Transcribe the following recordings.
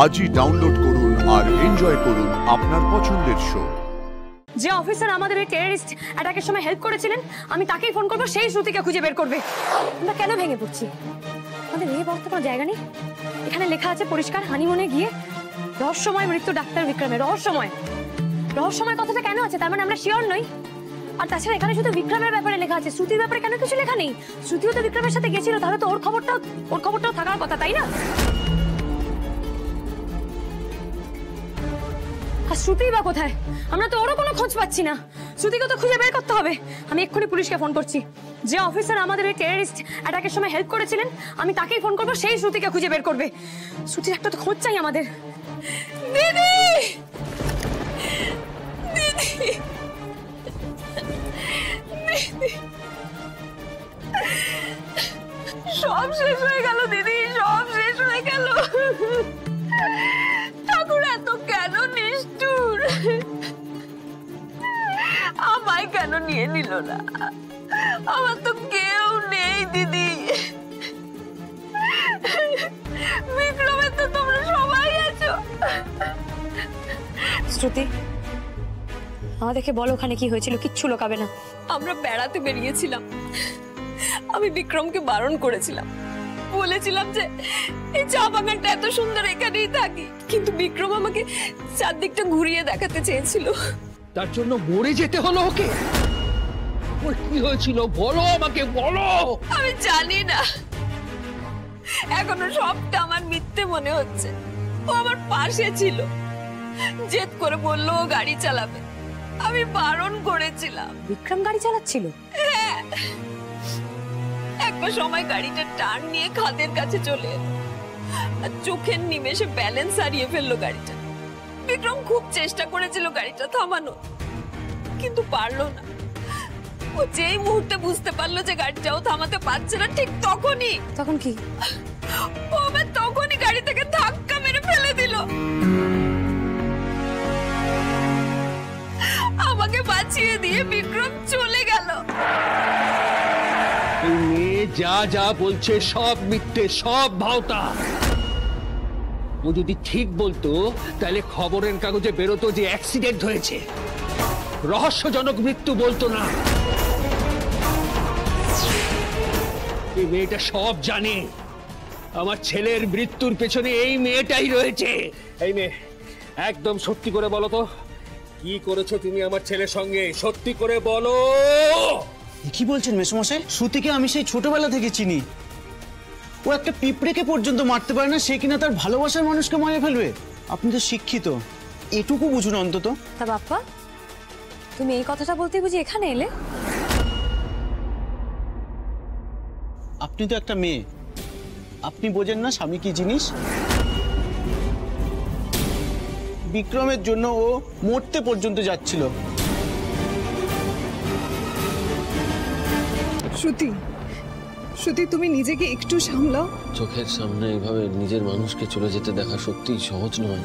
আজই ডাউনলোড করুন আর এনজয় করুন আপনার পছন্দের শো। যে অফিসার আমাদের এই টেররিস্ট অ্যাটাকের সময় হেল্প করেছিলেন, আমি তাকেই ফোন করবো, সেই শ্রুতিকে খুঁজে বের করবে। আমরা কেন ভেঙে পড়ছি? আমাদের এই বলতে কোনো জায়গা নেই। এখানে লেখা আছে পরিষ্কার, হানিমুনে গিয়ে রহস্যময় মৃত্যু ডাক্তার বিক্রমের। রহস্যময় কথাটা কেন আছে? তার মানে আমরা শিওর নই। আর তাছাড়া এখানে শুধু বিক্রমের ব্যাপারে লেখা আছে, শ্রুতির ব্যাপারে কেন কিছু লেখা নেই? শ্রুতিও তো বিক্রমের সাথে গেছিল, তাহলে তো ওর খবরটাও থাকার কথা, তাই না? আর শ্রুতি বা কোথায়? আমরা তো ওরও কোনো খোঁজ পাচ্ছি না। শ্রুতিকে তো খুঁজে বের করতে হবে। আমি এক্ষুনি পুলিশকে ফোন করছি। যে অফিসার আমাদের এই টেররিস্ট অ্যাটাকের সময় হেল্প করেছিলেন, আমি তাকেই ফোন করবো, সেই শ্রুতিকে খুঁজে বের করবে। শ্রুতির একটা তো খোঁজ চাই আমাদের। দিদি, দিদি, সব শেষ হয়ে গেল দিদি, সব শেষ হয়ে গেল। ঠাকুর এত কেন নিষ্ঠুর? আমায় কেন নিয়ে নিল না? আমার তো কেউ নেই দিদি। বিক্রমের তো তোমরা সবাই আছো। শ্রুতি, আমাদেরকে বলো ওখানে কি হয়েছিল। কিচ্ছু লোকাবে না। আমরা বেড়াতে বেরিয়েছিলাম। আমি বিক্রমকে বারণ করেছিলাম, বলেছিলাম যে এই চা বাগানটা এত সুন্দর, এখানেই থাকি। কিন্তু বিক্রম আমাকে চারদিকটা ঘুরিয়ে দেখাতে চেয়েছিল। তার জন্য মরে যেতে হলো ওকে? ওর কি হয়েছিল বলো আমাকে, বলো। আমি জানি না, এখনো সবটা আমার মিথ্যে মনে হচ্ছে। ও আমার পাশে ছিল, জেদ করে বললো ও গাড়ি চালাবে। আমি বারণ করেছিলাম। বিক্রম গাড়ি চালাচ্ছিল? হ্যাঁ। একটা সময় গাড়িটা টার্ন নিয়ে খাদের কাছে চলে এলো, আর চোখের নিমেষে ব্যালেন্স হারিয়ে ফেললো গাড়িটা। বিক্রম খুব চেষ্টা করেছিল গাড়িটা থামানো, কিন্তু পারলো না। ও যেই মুহূর্তে বুঝতে পারলো যে গাড়িটাও থামাতে পারছে না, ঠিক তখনই। তখন কি? ও আমার তখনই গাড়ি থেকে ধাক্কা মেরে ফেলে দিল। আমাকে বাঁচিয়ে দিয়ে বিক্রম চলে গেল। এই মেয়ে যা যা বলছে সব মিথ্যে, সব ভাওতা। ও যদি ঠিক বলতো তাহলে খবরের কাগজে বেরোতো যে অ্যাক্সিডেন্ট হয়েছে, রহস্যজনক মৃত্যু বলতো না। এই মেয়েটা সব জানে। আমার ছেলের মৃত্যুর পেছনে এই মেয়েটাই রয়েছে। এই মেয়ে, একদম সত্যি করে বলো তো, কি করেছো তুমি আমার ছেলের সঙ্গে? সত্যি করে বলো। কি বলছেন মেসোমশাই? শ্রুতিকে আমি সেই ছোটবেলা থেকে চিনি। ও একটা পিঁপড়েকে পর্যন্ত মারতে পারে না, সে কিনা তার ভালোবাসার মানুষকে মারে ফেলবে? আপনি তো শিক্ষিত, এটুকু বুঝুন অন্তত। তা বাপ্পা, তুমি এই কথাটা বলতে বুঝি এখানে এলে? আপনি তো একটা মেয়ে, আপনি বোঝেন না স্বামী কি জিনিস? বিক্রমের জন্য ও মরতে পর্যন্ত যাচ্ছিল। শ্রুতি, তুমি নিজেকে একটু সামলাও। চোখের সামনে এইভাবে নিজের মানুষকে চলে যেতে দেখা সত্যিই সহজ নয়।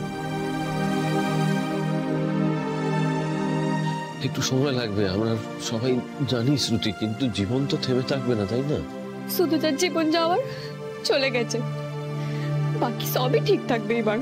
একটু সময় লাগবে, আমরা সবাই জানি শ্রুতি, কিন্তু জীবন তো থেমে থাকবে না, তাই না? শুধু যার জীবন যাওয়ার চলে গেছে, বাকি সবই ঠিক থাকবে এবার।